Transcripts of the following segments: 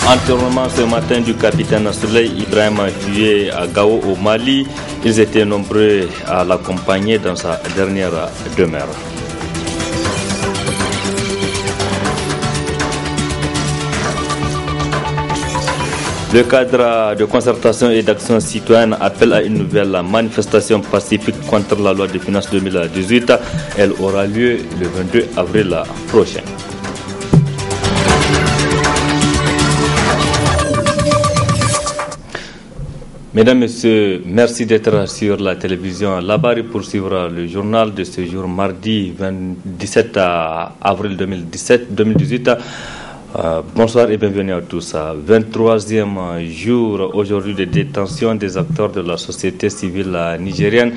Enterrement ce matin du capitaine Souley Ibrahim tué à Gao au Mali. Ils étaient nombreux à l'accompagner dans sa dernière demeure. Le cadre de concertation et d'action citoyenne appelle à une nouvelle manifestation pacifique contre la loi de finances 2018. Elle aura lieu le 22 avril prochain. Mesdames, Messieurs, merci d'être sur la télévision Labari pour suivre le journal de ce jour mardi 17 avril 2018. Bonsoir et bienvenue à tous. 23e jour aujourd'hui de détention des acteurs de la société civile nigérienne.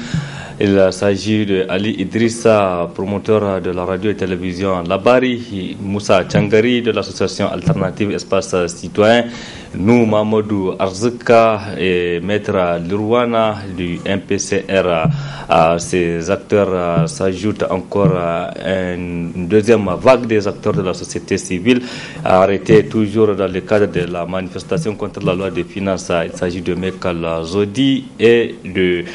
Il s'agit de Ali Idrissa, promoteur de la radio et télévision Labari, Moussa Tchangari de l'association alternative Espace Citoyen, nous Mamadou Arzika et Maître Lirwana du MPCR. À ces acteurs s'ajoute encore une deuxième vague des acteurs de la société civile arrêtés toujours dans le cadre de la manifestation contre la loi des finances. Il s'agit de Mekal Zodi et de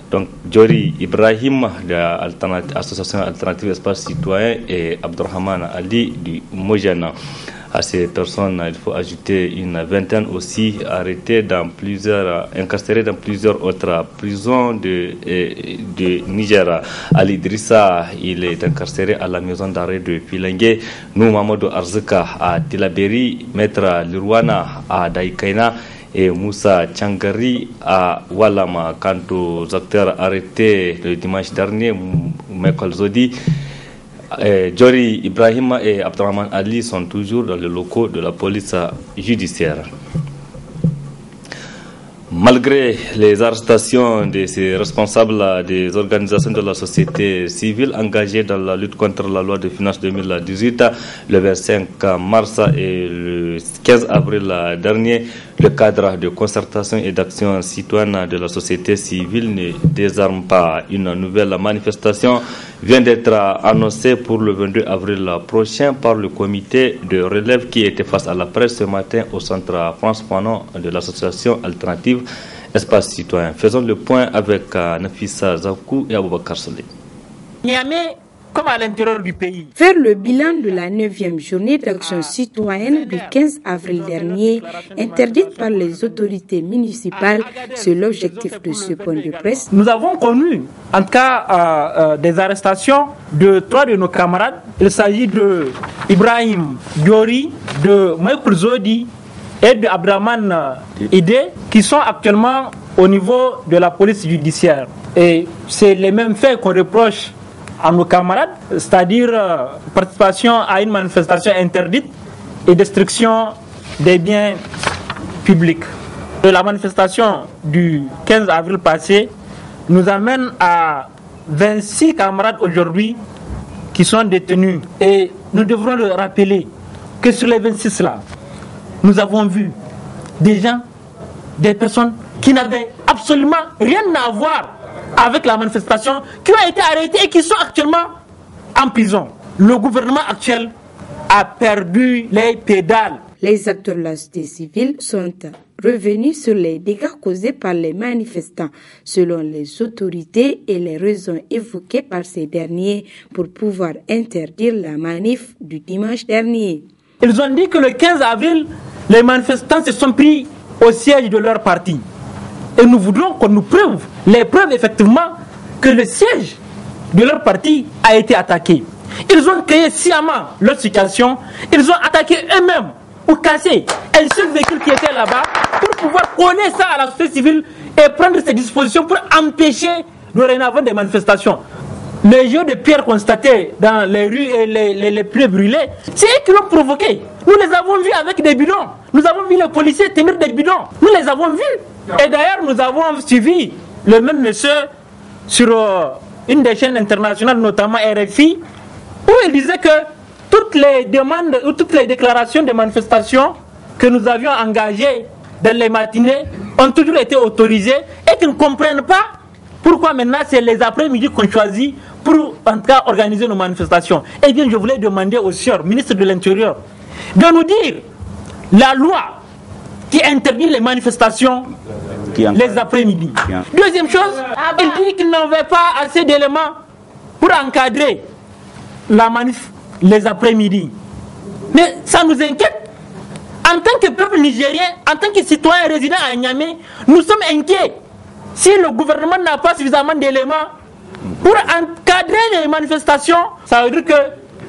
donc Jori Ibrahim de l'association alternative Espace Citoyen et Abdurrahman Ali du Mojana. À ces personnes, il faut ajouter une vingtaine aussi arrêtés incarcérés dans plusieurs autres prisons de Niger. Ali Idrissa, il est incarcéré à la maison d'arrêt de Filengue. Nous, Mamadou Arzika à Tilaberi, Maître Lirwana à Daïkaina et Moussa Tchangari à Walama. Quant aux acteurs arrêtés le dimanche dernier, Mekal Zodi, Jori Ibrahim et Abdurrahman Ali sont toujours dans les locaux de la police judiciaire. Malgré les arrestations de ces responsables des organisations de la société civile engagées dans la lutte contre la loi de finances 2018, le 25 mars et le 15 avril dernier, le cadre de concertation et d'action citoyenne de la société civile ne désarme pas. Une nouvelle manifestation vient d'être annoncée pour le 22 avril prochain par le comité de relève qui était face à la presse ce matin au centre France Fanon de l'association alternative Espace Citoyen. Faisons le point avec Nafissa Zakou et Aboubakar Saleh. Niamey, comme à l'intérieur du pays. Faire le bilan de la 9e journée d'action citoyenne du 15 avril dernier, interdite par les autorités municipales, c'est l'objectif de ce point de presse. Nous avons connu, en tout cas, des arrestations de 3 de nos camarades. Il s'agit de Ibrahim Diori, de Michael Zodi et de Abdraman Ide, qui sont actuellement au niveau de la police judiciaire. Et c'est les mêmes faits qu'on reproche à nos camarades, c'est-à-dire participation à une manifestation interdite et destruction des biens publics. La manifestation du 15 avril passé nous amène à 26 camarades aujourd'hui qui sont détenus. Et nous devrons le rappeler que sur les 26 là, nous avons vu des gens, des personnes qui n'avaient absolument rien à voir avec la manifestation, qui ont été arrêtés et qui sont actuellement en prison. Le gouvernement actuel a perdu les pédales. Les acteurs de la société civile sont revenus sur les dégâts causés par les manifestants, selon les autorités et les raisons évoquées par ces derniers pour pouvoir interdire la manif du dimanche dernier. Ils ont dit que le 15 avril, les manifestants se sont pris au siège de leur parti. Et nous voudrons qu'on nous prouve les preuves effectivement que le siège de leur parti a été attaqué. Ils ont créé sciemment leur situation, ils ont attaqué eux-mêmes ou cassé un seul véhicule qui était là-bas pour pouvoir coller ça à la société civile et prendre ses dispositions pour empêcher dorénavant des manifestations. Les jeux de pierre constatés dans les rues et les plaies brûlées, c'est eux qui l'ont provoqué. Nous les avons vus avec des bidons. Nous avons vu les policiers tenir des bidons. Nous les avons vus. Et d'ailleurs, nous avons suivi le même monsieur sur une des chaînes internationales, notamment RFI, où il disait que toutes les demandes ou toutes les déclarations de manifestations que nous avions engagées dans les matinées ont toujours été autorisées et qu'ils ne comprennent pas pourquoi maintenant c'est les après-midi qu'on choisit pour en tout cas organiser nos manifestations. Eh bien, je voulais demander au sieur ministre de l'Intérieur de nous dire la loi qui interdit les manifestations les après-midi. Deuxième chose, il dit qu'il n'avait pas assez d'éléments pour encadrer la manif les après-midi. Mais ça nous inquiète. En tant que peuple nigérien, en tant que citoyen résident à Niamey, nous sommes inquiets. Si le gouvernement n'a pas suffisamment d'éléments pour encadrer les manifestations, ça veut dire que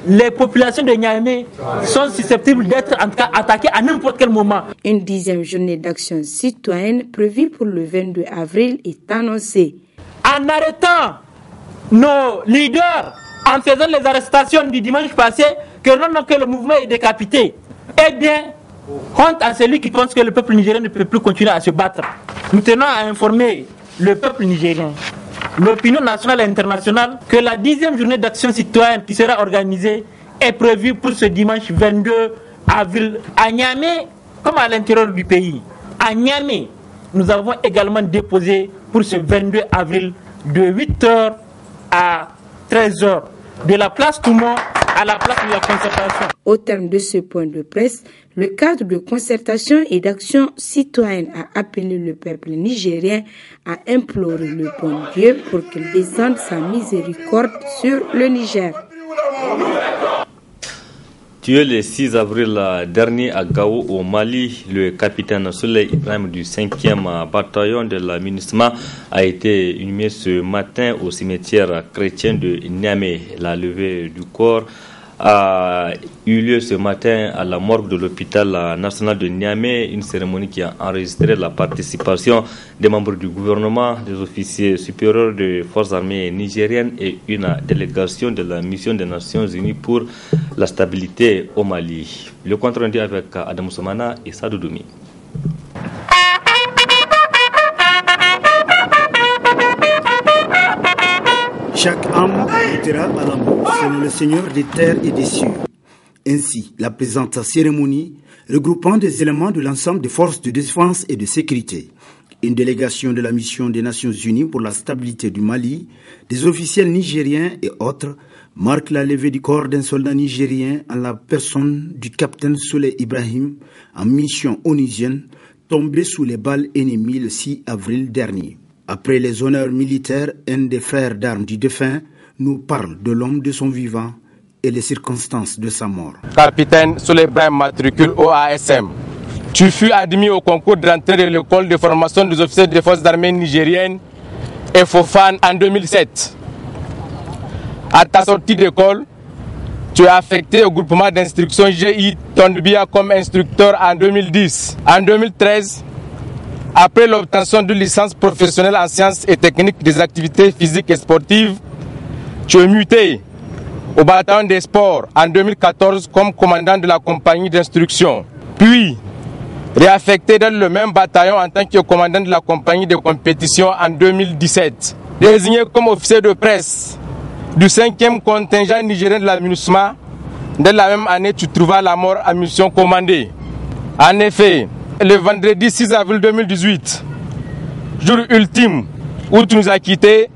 les populations de Niamey sont susceptibles d'être en tout cas attaquées à n'importe quel moment. Une 10e journée d'action citoyenne prévue pour le 22 avril est annoncée. En arrêtant nos leaders, en faisant les arrestations du dimanche passé, que le mouvement est décapité, eh bien, honte à celui qui pense que le peuple nigérien ne peut plus continuer à se battre. Nous tenons à informer le peuple nigérien, l'opinion nationale et internationale, que la 10e journée d'action citoyenne qui sera organisée est prévue pour ce dimanche 22 avril à Niamey comme à l'intérieur du pays. À Niamey, nous avons également déposé pour ce 22 avril de 8h à 13h de la place Toumont à la place de la concertation. Au terme de ce point de presse, le cadre de concertation et d'action citoyenne a appelé le peuple nigérien à implorer le bon Dieu pour qu'il descende sa miséricorde sur le Niger. Tué le 6 avril dernier à Gao au Mali, le capitaine Souley Ibrahim du 5e bataillon de la MINUSMA a été inhumé ce matin au cimetière chrétien de Niamey. La levée du corps a eu lieu ce matin à la morgue de l'hôpital national de Niamey, une cérémonie qui a enregistré la participation des membres du gouvernement, des officiers supérieurs des forces armées nigériennes et une délégation de la mission des Nations Unies pour la stabilité au Mali. Le compte rendu avec Adam Soumana et Sadou Doumi. Chaque âme goûtera à l'amour selon le Seigneur des terres et des cieux. Ainsi, la présente cérémonie regroupant des éléments de l'ensemble des forces de défense et de sécurité, une délégation de la mission des Nations Unies pour la stabilité du Mali, des officiels nigériens et autres, marque la levée du corps d'un soldat nigérien en la personne du capitaine Souley Ibrahim en mission onusienne, tombé sous les balles ennemies le 6 avril dernier. Après les honneurs militaires, un des frères d'armes du défunt nous parle de l'homme de son vivant et les circonstances de sa mort. Capitaine Souley Ibrahim, matricule OASM. Tu fus admis au concours d'entrée de l'école de formation des officiers des forces armées nigériennes et FOFAN en 2007. À ta sortie d'école, tu es affecté au groupement d'instruction GI Tondbia comme instructeur en 2010. En 2013, après l'obtention d'une licence professionnelle en sciences et techniques des activités physiques et sportives, tu es muté au bataillon des sports en 2014 comme commandant de la compagnie d'instruction. Puis, réaffecté dans le même bataillon en tant que commandant de la compagnie de compétition en 2017. Désigné comme officier de presse du 5e contingent nigérien de la MINUSMA, dès la même année, tu trouvas la mort en mission commandée. En effet, le vendredi 6 avril 2018, jour ultime où tu nous as quittés,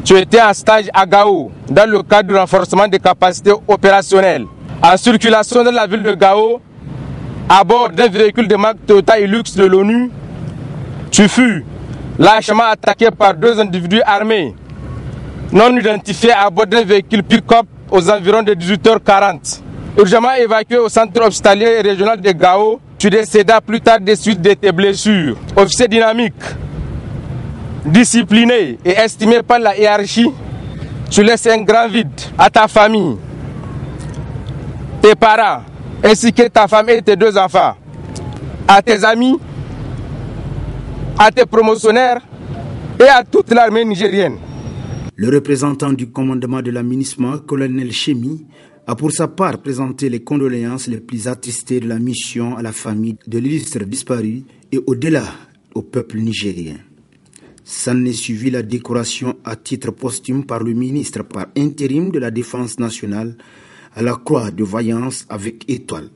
tu étais en stage à Gao dans le cadre du renforcement des capacités opérationnelles. En circulation dans la ville de Gao, à bord d'un véhicule de marque Toyota Hilux de l'ONU, tu fus lâchement attaqué par 2 individus armés non identifiés à bord d'un véhicule pick-up aux environs de 18h40. Urgemment évacué au centre hospitalier et régional de Gao, tu décédas plus tard des suites de tes blessures. Officier dynamique, discipliné et estimé par la hiérarchie, tu laisses un grand vide à ta famille, tes parents, ainsi que ta femme et tes 2 enfants, à tes amis, à tes promotionnaires et à toute l'armée nigérienne. Le représentant du commandement de la MINUSMA, colonel Chemi, a pour sa part présenté les condoléances les plus attristées de la mission à la famille de l'illustre disparu et au-delà au peuple nigérien. S'en est suivi la décoration à titre posthume par le ministre par intérim de la Défense nationale à la croix de vaillance avec étoile,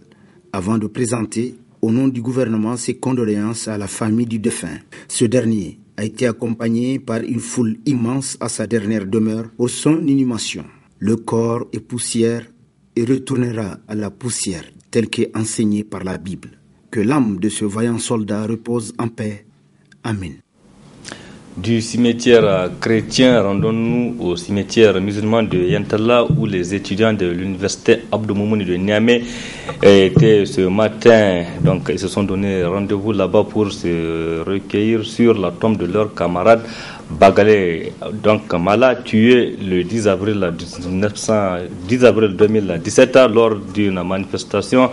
avant de présenter au nom du gouvernement ses condoléances à la famille du défunt. Ce dernier a été accompagné par une foule immense à sa dernière demeure pour son inhumation. Le corps est poussière et retournera à la poussière tel qu'est enseigné par la Bible. Que l'âme de ce vaillant soldat repose en paix. Amen. Du cimetière chrétien, rendons-nous au cimetière musulman de Yantala où les étudiants de l'université Abdou Moumouni de Niamey étaient ce matin. Donc, ils se sont donné rendez-vous là-bas pour se recueillir sur la tombe de leur camarade Bagalé. Donc, Mala tué le 10 avril 2017 lors d'une manifestation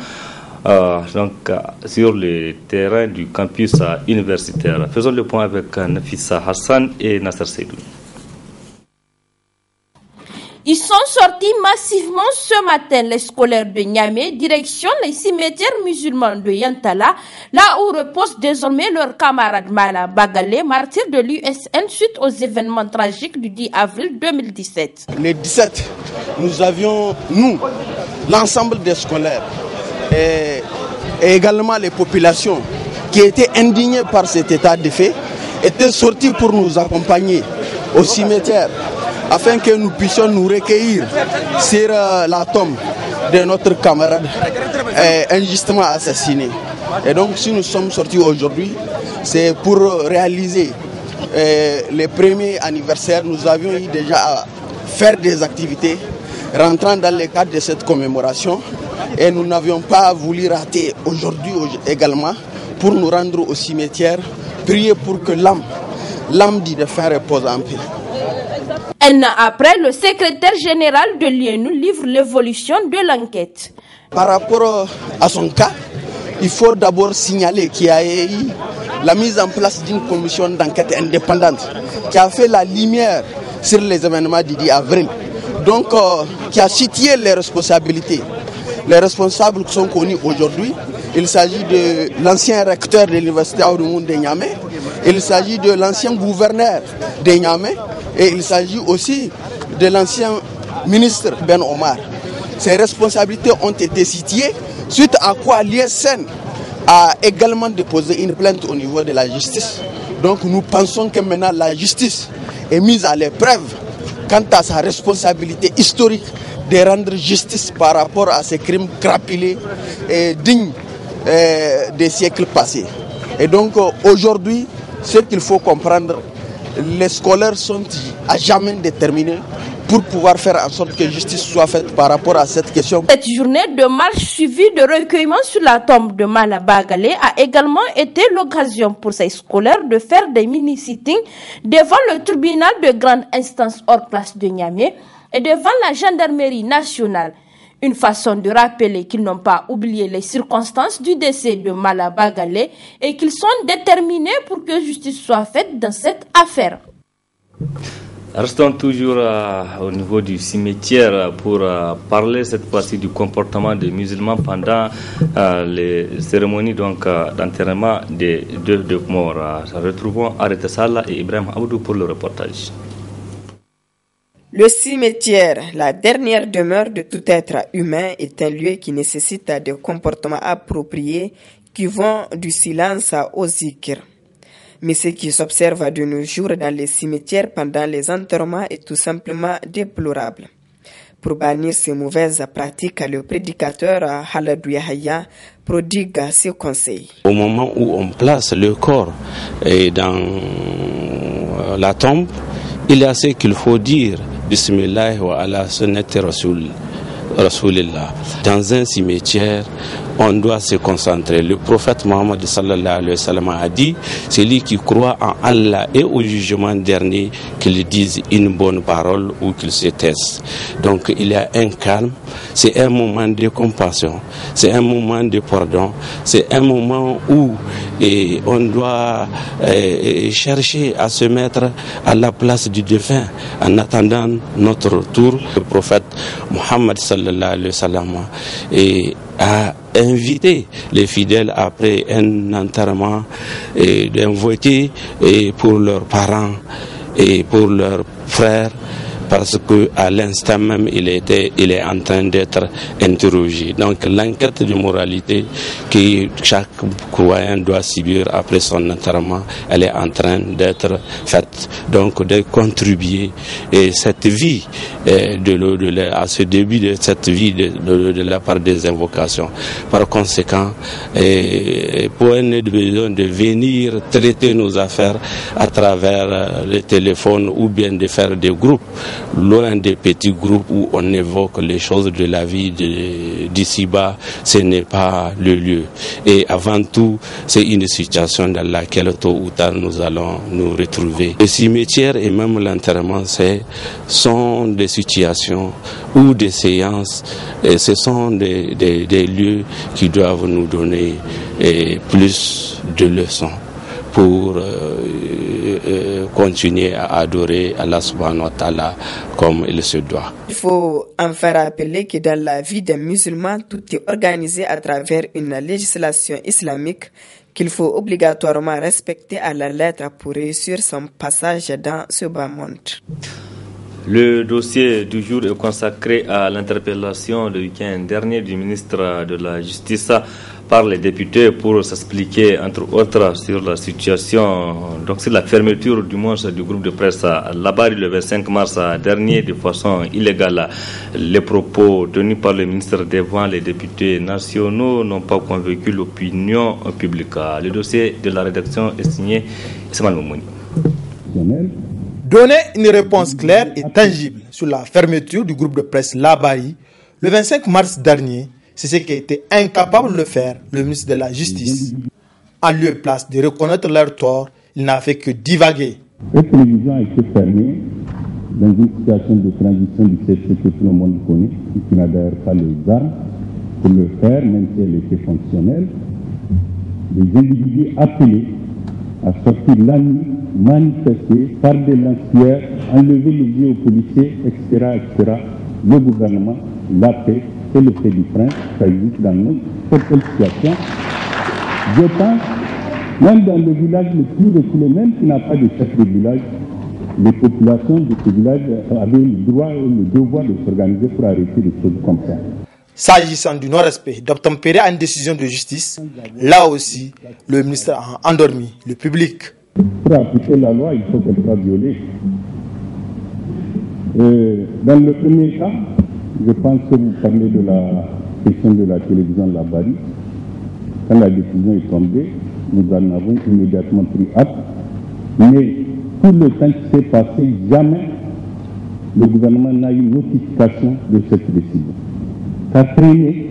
sur le terrain du campus universitaire. Faisons le point avec Nafissa Hassan et Nasser Seydou. Ils sont sortis massivement ce matin, les scolaires de Niamey, direction les cimetières musulmans de Yantala, là où repose désormais leur camarade Mala Bagalé, martyr de l'USN suite aux événements tragiques du 10 avril 2017. Le 17, nous avions, l'ensemble des scolaires, et également les populations qui étaient indignées par cet état de fait, étaient sortis pour nous accompagner au cimetière afin que nous puissions nous recueillir sur la tombe de notre camarade injustement assassiné. Et donc si nous sommes sortis aujourd'hui, c'est pour réaliser les premiers anniversaires. Nous avions eu déjà à faire des activités rentrant dans le cadre de cette commémoration. Et nous n'avions pas voulu rater aujourd'hui également pour nous rendre au cimetière, prier pour que l'âme du défunt repose en paix. Un an après, le secrétaire général de l'INU livre l'évolution de l'enquête. Par rapport à son cas, il faut d'abord signaler qu'il y a eu la mise en place d'une commission d'enquête indépendante qui a fait la lumière sur les événements du 10 avril, donc qui a situé les responsabilités. Les responsables qui sont connus aujourd'hui, il s'agit de l'ancien recteur de l'université Abdou Moumouni de Niamey, il s'agit de l'ancien gouverneur de Niamey et il s'agit aussi de l'ancien ministre Ben Omar. Ces responsabilités ont été situées, suite à quoi l'ISN a également déposé une plainte au niveau de la justice. Donc nous pensons que maintenant la justice est mise à l'épreuve quant à sa responsabilité historique de rendre justice par rapport à ces crimes crapulés et dignes des siècles passés. Et donc aujourd'hui, ce qu'il faut comprendre, les scolaires sont à jamais déterminés pour pouvoir faire en sorte que justice soit faite par rapport à cette question. Cette journée de marche suivie de recueillement sur la tombe de Mala Bagalé a également été l'occasion pour ces scolaires de faire des mini-sittings devant le tribunal de grande instance hors classe de Niamey et devant la gendarmerie nationale. Une façon de rappeler qu'ils n'ont pas oublié les circonstances du décès de Mala Bagalé et qu'ils sont déterminés pour que justice soit faite dans cette affaire. Restons toujours au niveau du cimetière pour parler cette fois-ci du comportement des musulmans pendant les cérémonies d'enterrement des deux morts. Retrouvons Areta Sala et Ibrahim Abdou pour le reportage. Le cimetière, la dernière demeure de tout être humain, est un lieu qui nécessite des comportements appropriés qui vont du silence au zikr. Mais ce qui s'observe de nos jours dans les cimetières pendant les enterrements est tout simplement déplorable. Pour bannir ces mauvaises pratiques, le prédicateur Haladou Yahya prodigue ses conseils. Au moment où on place le corps dans la tombe, il y a ce qu'il faut dire. Bismillah wa ala sunnati Rasulillah. Dans un cimetière, on doit se concentrer. Le prophète Mohammed sallallahu alayhi wa sallam a dit, celui qui croit en Allah et au jugement dernier, qu'il dise une bonne parole ou qu'il se taise. Donc il y a un calme, c'est un moment de compassion, c'est un moment de pardon, c'est un moment où on doit chercher à se mettre à la place du défunt en attendant notre retour. Le prophète Mohammed sallallahu alayhi wa sallam a invité les fidèles après un enterrement d'invoquer pour leurs parents et pour leurs frères parce que à l'instant même il est en train d'être interrogé. Donc l'enquête de moralité que chaque croyant doit subir après son enterrement, elle est en train d'être faite. Donc de contribuer et cette vie de l'au-delà, à ce début de cette vie de l'au-delà par des invocations. Par conséquent, pour un besoin de venir traiter nos affaires à travers le téléphone ou bien de faire des groupes, loin des petits groupes où on évoque les choses de la vie d'ici-bas, ce n'est pas le lieu. Et avant tout, c'est une situation dans laquelle tôt ou tard nous allons nous retrouver. Le cimetière et même l'enterrement, sont des situations ou des séances, et ce sont des lieux qui doivent nous donner plus de leçons pour continuer à adorer Allah subhanahu wa ta'ala comme il se doit. Il faut enfin rappeler que dans la vie des musulmans, tout est organisé à travers une législation islamique qu'il faut obligatoirement respecter à la lettre pour réussir son passage dans ce bas monde. Le dossier du jour est consacré à l'interpellation le week-end dernier du ministre de la Justice par les députés pour s'expliquer, entre autres, sur la situation, donc sur la fermeture du groupe de presse Labari le 25 mars dernier de façon illégale. Les propos tenus par le ministre devant les députés nationaux n'ont pas convaincu l'opinion publique. Le dossier de la rédaction est signé Ismaël Moumouni. Donner une réponse claire et tangible sur la fermeture du groupe de presse Labari le 25 mars dernier, c'est ce qui a été incapable de faire le ministre de la Justice. En lieu et place de reconnaître leur tort, il n'a fait que divaguer. Cette télévision a été fermée dans une situation de transition du CFC que tout le monde connaît, qui n'a d'ailleurs pas les armes pour le faire, même si elle était fonctionnelle. Les individus appelés à sortir la nuit, manifester, par des lancières, enlever les lieux aux policiers, etc., etc. Le gouvernement, la paix, c'est le fait du prince, ça existe dans notre situation. Je pense, même dans le village le plus reculé, même qui n'a pas de chef de village, les populations de ce village avaient le droit et le devoir de s'organiser pour arrêter des choses comme ça. S'agissant du non-respect d'obtempérer à une décision de justice, là aussi, le ministre a endormi le public. Pour appliquer la loi, il faut qu'elle soit violée. Dans le premier cas, je pense que vous parlez de la question de la télévision Labari. Quand la décision est tombée, nous en avons immédiatement pris acte. Mais tout le temps qui s'est passé, jamais le gouvernement n'a eu notification de cette décision. Ça traînait,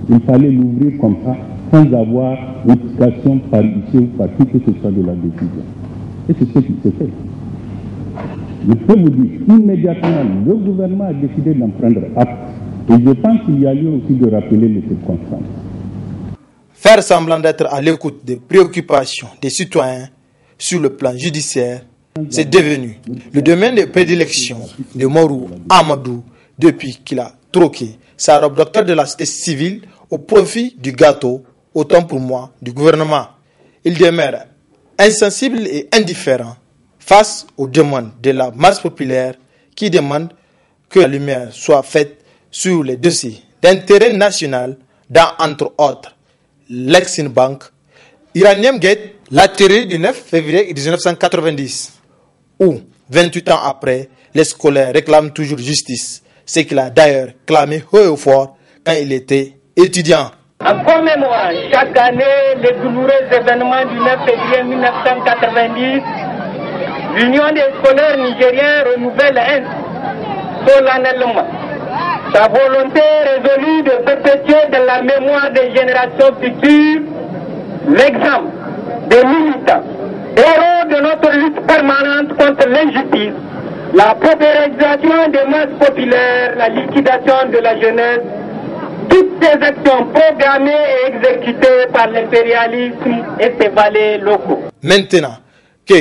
il fallait l'ouvrir comme ça, sans avoir notification par ici ou par qui que ce soit de la décision. Et c'est ce qui s'est fait. Je peux vous dire, immédiatement, le gouvernement a décidé d'en prendre acte. Et je pense qu'il y a lieu aussi de rappeler les circonstances. Faire semblant d'être à l'écoute des préoccupations des citoyens sur le plan judiciaire, c'est devenu le domaine de prédilection de Morou Amadou depuis qu'il a troqué sa robe docteur de la société civile au profit du gâteau, autant pour moi, du gouvernement. Il demeure insensible et indifférent face aux demandes de la masse populaire qui demande que la lumière soit faite sur les dossiers d'intérêt national dans, entre autres, l'Exim Bank, Iranium Gate, l'atterri du 9 février 1990, où, 28 ans après, les scolaires réclament toujours justice, ce qu'il a d'ailleurs clamé haut et fort quand il était étudiant. En commémorant chaque année les douloureux événements du 9 février 1990, l'Union des scolaires nigériens renouvelle solennellement sa volonté résolue de perpétuer dans la mémoire des générations futures l'exemple des militants, héros de notre lutte permanente contre l'injustice, la paupérisation des masses populaires, la liquidation de la jeunesse, toutes ces actions programmées et exécutées par l'impérialisme et ses valets locaux. Maintenant que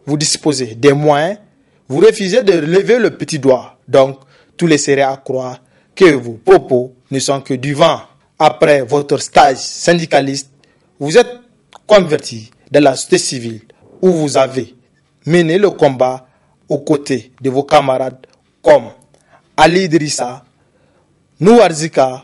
vous disposez des moyens, vous refusez de lever le petit doigt. Donc, tout laisserait à croire que vos propos ne sont que du vent. Après votre stage syndicaliste, vous êtes converti dans la société civile où vous avez mené le combat aux côtés de vos camarades comme Ali Idrissa, Nouarzika,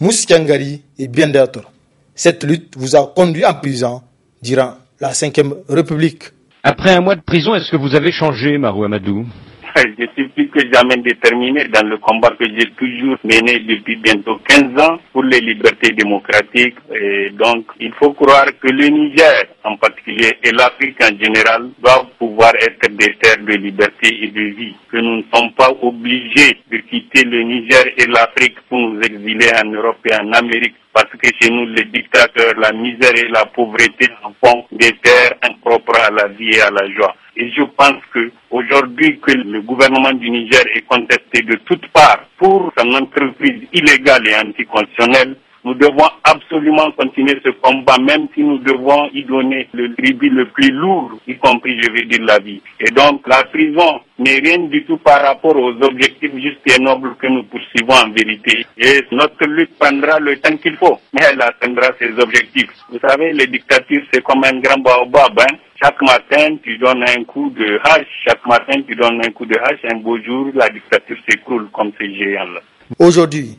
Moussiangari et bien d'autres. Cette lutte vous a conduit en prison durant la 5e République. Après un mois de prison, est-ce que vous avez changé, Marou Amadou? Je suis plus que jamais déterminé dans le combat que j'ai toujours mené depuis bientôt 15 ans pour les libertés démocratiques. Et donc, il faut croire que le Niger en particulier et l'Afrique en général doivent pouvoir être des terres de liberté et de vie. Que nous ne sommes pas obligés de quitter le Niger et l'Afrique pour nous exiler en Europe et en Amérique. Parce que chez nous, les dictateurs, la misère et la pauvreté en font des terres impropres à la vie et à la joie. Et je pense que aujourd'hui que le gouvernement du Niger est contesté de toutes parts pour son entreprise illégale et anticonstitutionnelle, nous devons absolument continuer ce combat, même si nous devons y donner le tribut le plus lourd, y compris, je vais dire, la vie. Et donc, la prison n'est rien du tout par rapport aux objectifs justes et nobles que nous poursuivons en vérité. Et notre lutte prendra le temps qu'il faut, mais elle atteindra ses objectifs. Vous savez, les dictatures, c'est comme un grand baobab, hein. Chaque matin, tu donnes un coup de hache. Chaque matin, tu donnes un coup de hache. Un beau jour, la dictature s'écroule comme ces géants-là. Aujourd'hui,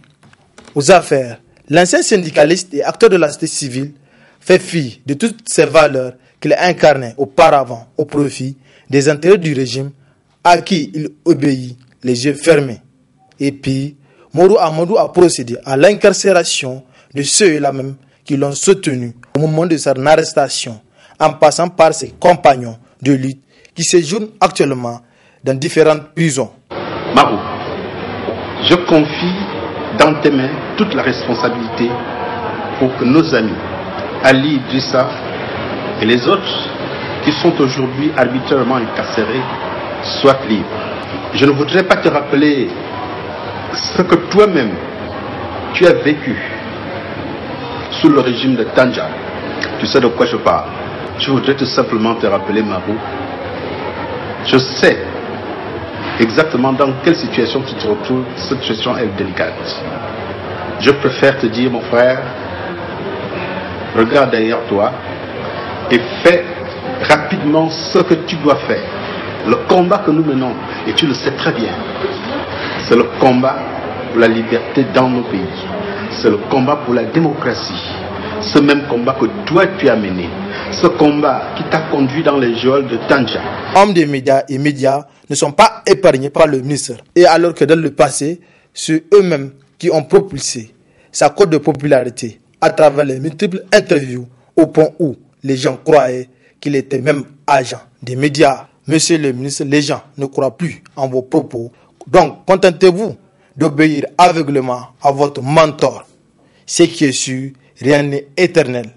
aux affaires, l'ancien syndicaliste et acteur de la société civile fait fi de toutes ces valeurs qu'il incarnait auparavant au profit des intérêts du régime à qui il obéit les yeux fermés. Et puis, Marou Amadou a procédé à l'incarcération de ceux-là même qui l'ont soutenu au moment de son arrestation, en passant par ses compagnons de lutte qui séjournent actuellement dans différentes prisons. Marou, je confie dans tes mains toute la responsabilité pour que nos amis Ali Idrissa et les autres qui sont aujourd'hui arbitrairement incarcérés soient libres. Je ne voudrais pas te rappeler ce que toi-même tu as vécu sous le régime de Tanja. Tu sais de quoi je parle. Je voudrais tout simplement te rappeler, Marou, je sais exactement dans quelle situation tu te retrouves. Cette situation est délicate. Je préfère te dire, mon frère, regarde derrière toi et fais rapidement ce que tu dois faire. Le combat que nous menons, et tu le sais très bien, c'est le combat pour la liberté dans nos pays. C'est le combat pour la démocratie. Ce même combat que toi tu as mené. Ce combat qui t'a conduit dans les geôles de Tanja. Hommes des médias et médias ne sont pas épargnés par le ministre. Et alors que dans le passé, c'est eux-mêmes qui ont propulsé sa cote de popularité à travers les multiples interviews au point où les gens croyaient qu'il était même agent des médias. Monsieur le ministre, les gens ne croient plus en vos propos. Donc, contentez-vous d'obéir aveuglément à votre mentor. Ce qui est sûr, rien n'est éternel.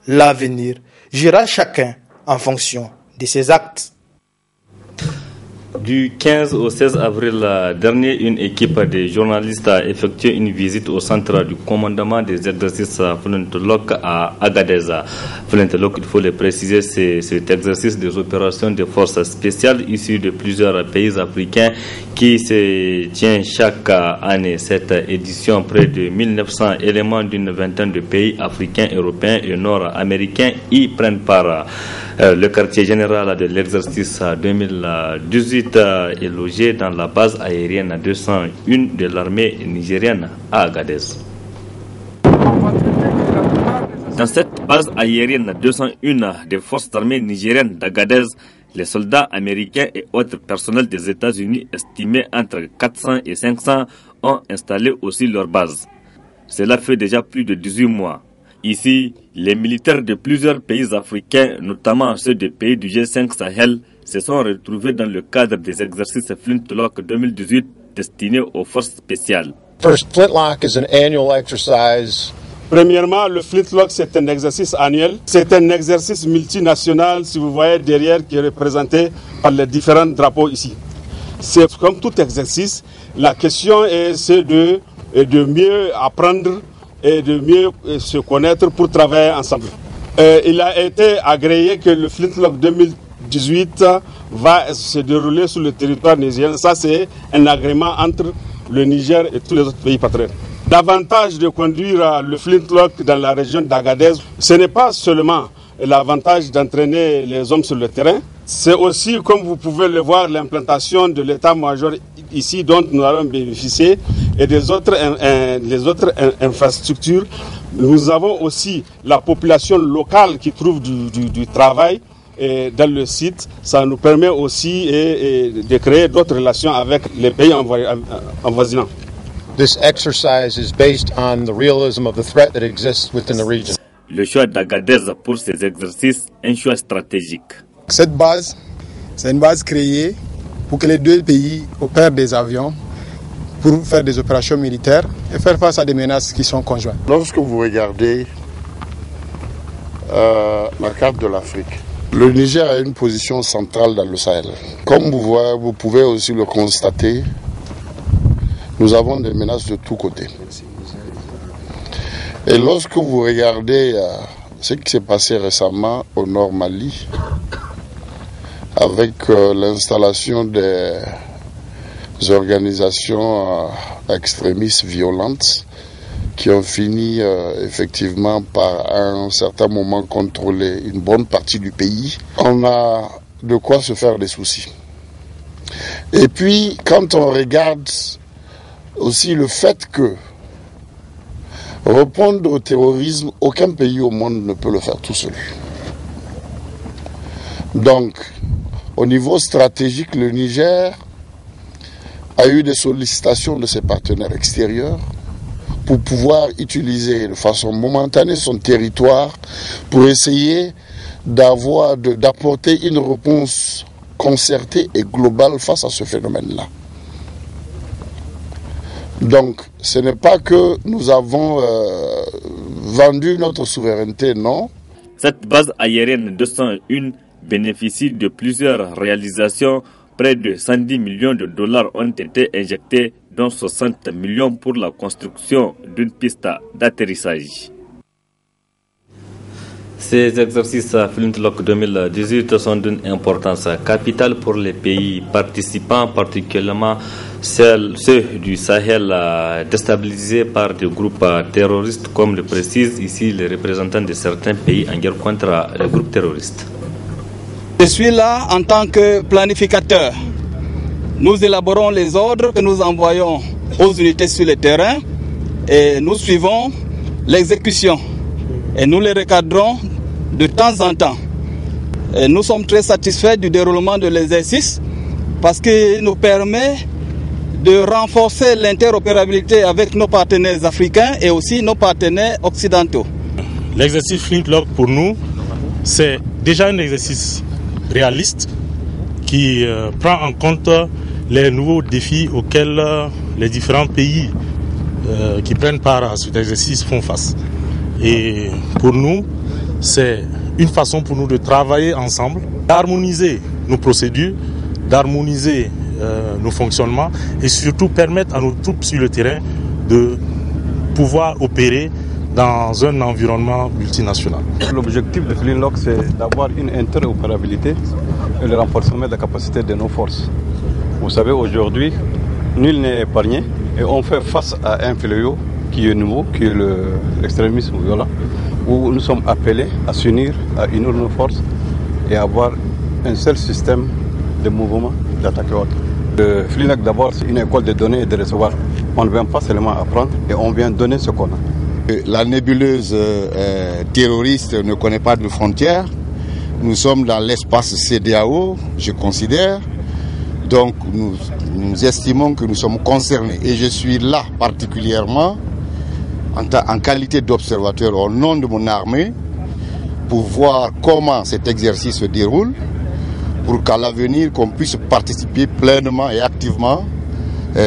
L'avenir jugera chacun en fonction de ses actes. Du 15 au 16 avril dernier, une équipe de journalistes a effectué une visite au centre du commandement des exercices Flintlock à Agadez. Flintlock, il faut le préciser, c'est cet exercice des opérations de forces spéciales issues de plusieurs pays africains qui se tient chaque année. Cette édition, près de 1900 éléments d'une vingtaine de pays africains, européens et nord-américains y prennent part. Le quartier général de l'exercice 2018 est logé dans la base aérienne 201 de l'armée nigérienne à Agadez. Dans cette base aérienne 201 des forces armées nigériennes d'Agadez, les soldats américains et autres personnels des États-Unis estimés entre 400 et 500 ont installé aussi leur base. Cela fait déjà plus de 18 mois. Ici, les militaires de plusieurs pays africains, notamment ceux des pays du G5 Sahel, se sont retrouvés dans le cadre des exercices Flintlock 2018 destinés aux forces spéciales. First, Flintlock is an annual exercise. Premièrement, le Flintlock, c'est un exercice annuel. C'est un exercice multinational, si vous voyez derrière, qui est représenté par les différents drapeaux ici. C'est comme tout exercice, la question c'est de mieux apprendre et de mieux se connaître pour travailler ensemble. Il a été agréé que le Flintlock 2018 va se dérouler sur le territoire nigérien. Ça, c'est un agrément entre le Niger et tous les autres pays partenaires. L'avantage de conduire le Flintlock dans la région d'Agadez, ce n'est pas seulement l'avantage d'entraîner les hommes sur le terrain, c'est aussi, comme vous pouvez le voir, l'implantation de l'état-major ici dont nous allons bénéficier et les autres infrastructures. Nous avons aussi la population locale qui trouve du travail dans le site. Ça nous permet aussi de créer d'autres relations avec les pays envoisinants. This exercise is based on the realism of the threat that exists within the region. Le choix d'Agadez pour ces exercices est un choix stratégique. Cette base, c'est une base créée pour que les deux pays opèrent des avions pour faire des opérations militaires et faire face à des menaces qui sont conjointes. Lorsque vous regardez la carte de l'Afrique, le Niger a une position centrale dans le Sahel. Comme vous pouvez aussi le constater, nous avons des menaces de tous côtés. Et lorsque vous regardez ce qui s'est passé récemment au nord Mali, avec l'installation des organisations extrémistes violentes qui ont fini effectivement par à un certain moment contrôler une bonne partie du pays, on a de quoi se faire des soucis. Et puis quand on regarde aussi le fait que répondre au terrorisme, aucun pays au monde ne peut le faire tout seul. Donc, au niveau stratégique, le Niger a eu des sollicitations de ses partenaires extérieurs pour pouvoir utiliser de façon momentanée son territoire pour essayer d'apporter une réponse concertée et globale face à ce phénomène-là. Donc, ce n'est pas que nous avons vendu notre souveraineté, non. Cette base aérienne 201 bénéficie de plusieurs réalisations. Près de 110 millions de dollars ont été injectés, dont 60 millions pour la construction d'une piste d'atterrissage. Ces exercices à Flintlock 2018 sont d'une importance capitale pour les pays participants, particulièrement ceux du Sahel déstabilisés par des groupes terroristes, comme le précisent ici les représentants de certains pays en guerre contre les groupes terroristes. Je suis là en tant que planificateur. Nous élaborons les ordres que nous envoyons aux unités sur le terrain et nous suivons l'exécution. Et nous les recadrons de temps en temps. Et nous sommes très satisfaits du déroulement de l'exercice parce qu'il nous permet de renforcer l'interopérabilité avec nos partenaires africains et aussi nos partenaires occidentaux. L'exercice Flintlock pour nous, c'est déjà un exercice réaliste qui prend en compte les nouveaux défis auxquels les différents pays qui prennent part à cet exercice font face. Et pour nous, c'est une façon pour nous de travailler ensemble, d'harmoniser nos procédures, d'harmoniser nos fonctionnements et surtout permettre à nos troupes sur le terrain de pouvoir opérer dans un environnement multinational. L'objectif de Flintlock, c'est d'avoir une interopérabilité et le renforcement de la capacité de nos forces. Vous savez, aujourd'hui, nul n'est épargné et on fait face à un fléau qui est nouveau, qui est l'extrémisme violent, où nous sommes appelés à s'unir, à unir nos forces et avoir un seul système de mouvement, d'attaque et autres. Le Flintlock, d'abord, c'est une école de donner et de recevoir. On ne vient pas seulement apprendre et on vient donner ce qu'on a. La nébuleuse terroriste ne connaît pas de frontières. Nous sommes dans l'espace CEDEAO, je considère. Donc nous estimons que nous sommes concernés. Et je suis là particulièrement en qualité d'observateur au nom de mon armée pour voir comment cet exercice se déroule, pour qu'à l'avenir qu'on puisse participer pleinement et activement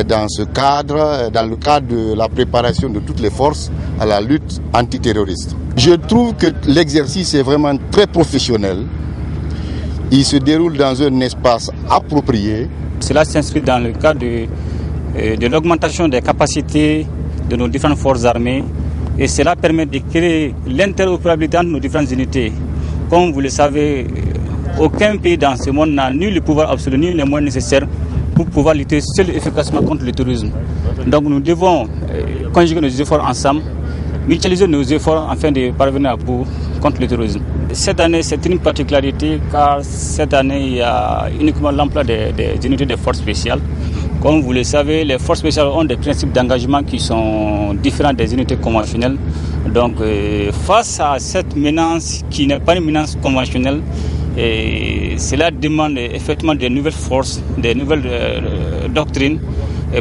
dans ce cadre, dans le cadre de la préparation de toutes les forces à la lutte antiterroriste. Je trouve que l'exercice est vraiment très professionnel. Il se déroule dans un espace approprié. Cela s'inscrit dans le cadre de l'augmentation des capacités de nos différentes forces armées et cela permet de créer l'interopérabilité entre nos différentes unités. Comme vous le savez, aucun pays dans ce monde n'a ni le pouvoir absolu ni les moyens nécessaires pour pouvoir lutter seul et efficacement contre le terrorisme. Donc nous devons conjuguer nos efforts ensemble, mutualiser nos efforts afin de parvenir à bout contre le terrorisme. Cette année, c'est une particularité car cette année, il y a uniquement l'emploi des unités de forces spéciales Comme vous le savez, les forces spéciales ont des principes d'engagement qui sont différents des unités conventionnelles. Donc, face à cette menace qui n'est pas une menace conventionnelle, cela demande effectivement des nouvelles forces, des nouvelles doctrines,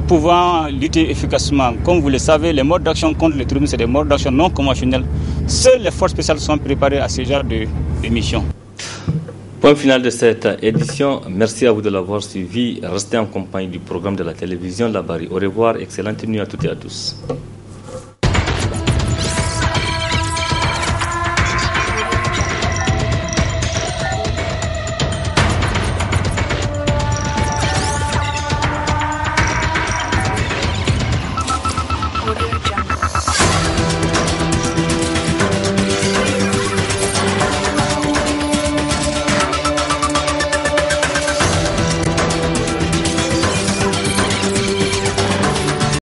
pouvant lutter efficacement. Comme vous le savez, les modes d'action contre le terrorisme, c'est des modes d'action non conventionnels. Seules les forces spéciales sont préparées à ce genre de mission. Point final de cette édition. Merci à vous de l'avoir suivi. Restez en compagnie du programme de la télévision Labari. Au revoir. Excellente nuit à toutes et à tous. Okay.